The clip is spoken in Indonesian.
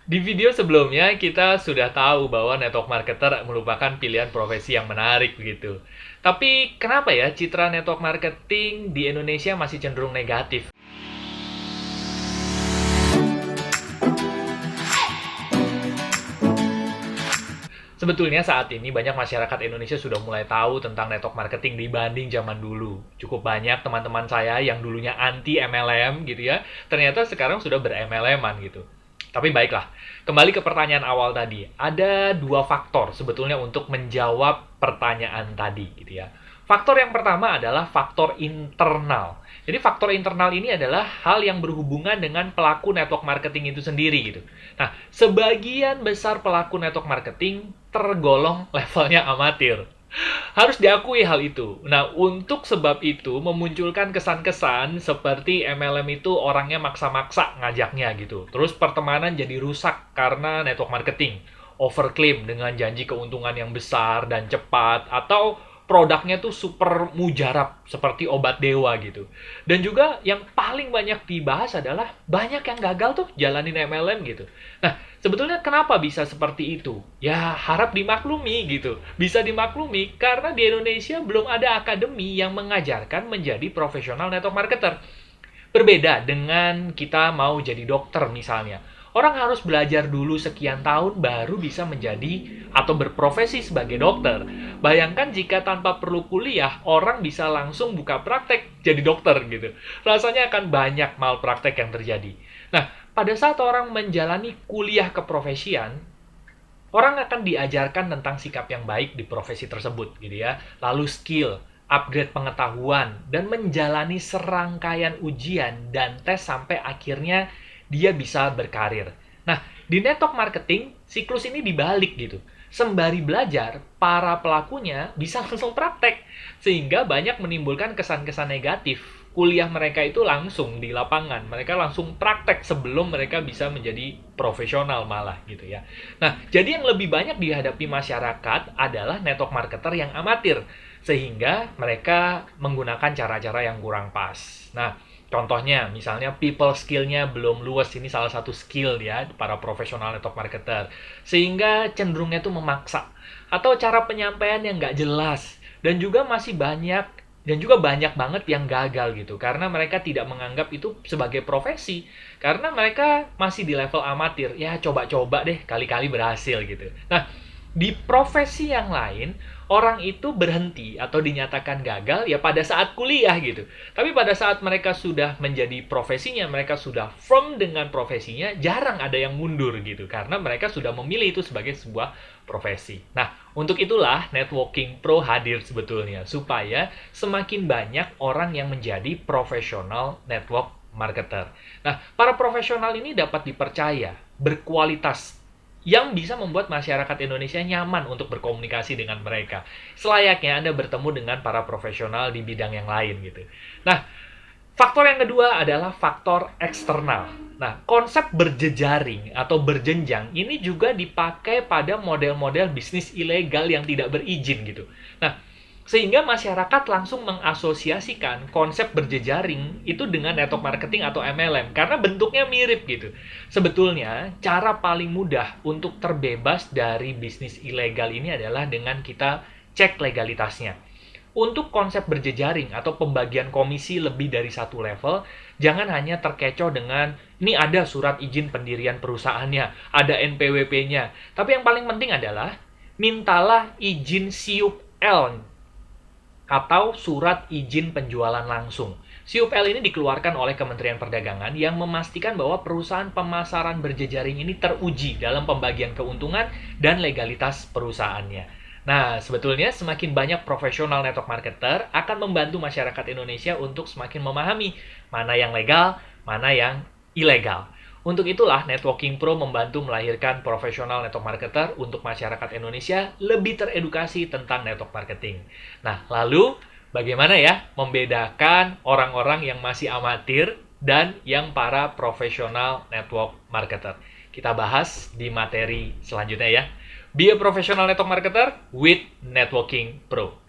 Di video sebelumnya kita sudah tahu bahwa network marketer merupakan pilihan profesi yang menarik begitu. Tapi kenapa ya citra network marketing di Indonesia masih cenderung negatif? Sebetulnya saat ini banyak masyarakat Indonesia sudah mulai tahu tentang network marketing dibanding zaman dulu. Cukup banyak teman-teman saya yang dulunya anti MLM gitu ya, ternyata sekarang sudah ber-MLM-an gitu. Tapi baiklah, kembali ke pertanyaan awal tadi. Ada dua faktor sebetulnya untuk menjawab pertanyaan tadi gitu ya. Faktor yang pertama adalah faktor internal. Jadi faktor internal ini adalah hal yang berhubungan dengan pelaku network marketing itu sendiri gitu. Nah, sebagian besar pelaku network marketing tergolong levelnya amatir. Harus diakui hal itu. Nah, untuk sebab itu memunculkan kesan-kesan seperti MLM itu orangnya maksa-maksa ngajaknya gitu. Terus pertemanan jadi rusak karena network marketing. Overclaim dengan janji keuntungan yang besar dan cepat, atau produknya tuh super mujarab seperti obat dewa gitu. Dan juga yang paling banyak dibahas adalah banyak yang gagal tuh jalanin MLM gitu. Nah, sebetulnya kenapa bisa seperti itu? Ya, harap dimaklumi gitu. Bisa dimaklumi karena di Indonesia belum ada akademi yang mengajarkan menjadi profesional network marketer. Berbeda dengan kita mau jadi dokter misalnya. Orang harus belajar dulu sekian tahun baru bisa menjadi atau berprofesi sebagai dokter. Bayangkan jika tanpa perlu kuliah, orang bisa langsung buka praktek jadi dokter gitu. Rasanya akan banyak malpraktek yang terjadi. Nah, pada saat orang menjalani kuliah keprofesian, orang akan diajarkan tentang sikap yang baik di profesi tersebut gitu ya. Lalu skill, upgrade pengetahuan, dan menjalani serangkaian ujian dan tes sampai akhirnya dia bisa berkarir. Nah, di network marketing, siklus ini dibalik gitu. Sembari belajar, para pelakunya bisa langsung praktek. Sehingga banyak menimbulkan kesan-kesan negatif. Kuliah mereka itu langsung di lapangan. Mereka langsung praktek sebelum mereka bisa menjadi profesional malah gitu ya. Nah, jadi yang lebih banyak dihadapi masyarakat adalah network marketer yang amatir. Sehingga mereka menggunakan cara-cara yang kurang pas. Nah, contohnya, misalnya people skill-nya belum luas, ini salah satu skill ya para profesional network marketer. Sehingga cenderungnya itu memaksa. Atau cara penyampaian yang nggak jelas. Dan juga banyak banget yang gagal gitu. Karena mereka tidak menganggap itu sebagai profesi. Karena mereka masih di level amatir. Ya coba-coba deh, kali-kali berhasil gitu. Nah, di profesi yang lain, orang itu berhenti atau dinyatakan gagal ya pada saat kuliah gitu. Tapi pada saat mereka sudah menjadi profesinya, mereka sudah firm dengan profesinya, jarang ada yang mundur gitu. Karena mereka sudah memilih itu sebagai sebuah profesi. Nah, untuk itulah Networking Pro hadir sebetulnya. Supaya semakin banyak orang yang menjadi profesional network marketer. Nah, para profesional ini dapat dipercaya, berkualitas, yang bisa membuat masyarakat Indonesia nyaman untuk berkomunikasi dengan mereka. Selayaknya Anda bertemu dengan para profesional di bidang yang lain gitu. Nah, faktor yang kedua adalah faktor eksternal. Nah, konsep berjejaring atau berjenjang ini juga dipakai pada model-model bisnis ilegal yang tidak berizin gitu. Nah, sehingga masyarakat langsung mengasosiasikan konsep berjejaring itu dengan network marketing atau MLM karena bentuknya mirip gitu. Sebetulnya, cara paling mudah untuk terbebas dari bisnis ilegal ini adalah dengan kita cek legalitasnya. Untuk konsep berjejaring atau pembagian komisi lebih dari satu level, jangan hanya terkecoh dengan ini ada surat izin pendirian perusahaannya, ada NPWP-nya. Tapi yang paling penting adalah mintalah izin SIUP-L atau surat izin penjualan langsung. SIUP-L ini dikeluarkan oleh Kementerian Perdagangan yang memastikan bahwa perusahaan pemasaran berjejaring ini teruji dalam pembagian keuntungan dan legalitas perusahaannya. Nah, sebetulnya semakin banyak profesional network marketer akan membantu masyarakat Indonesia untuk semakin memahami mana yang legal, mana yang ilegal. Untuk itulah Networking Pro membantu melahirkan profesional network marketer untuk masyarakat Indonesia lebih teredukasi tentang network marketing. Nah, lalu bagaimana ya membedakan orang-orang yang masih amatir dan yang para profesional network marketer? Kita bahas di materi selanjutnya ya. Be a professional network marketer with Networking Pro.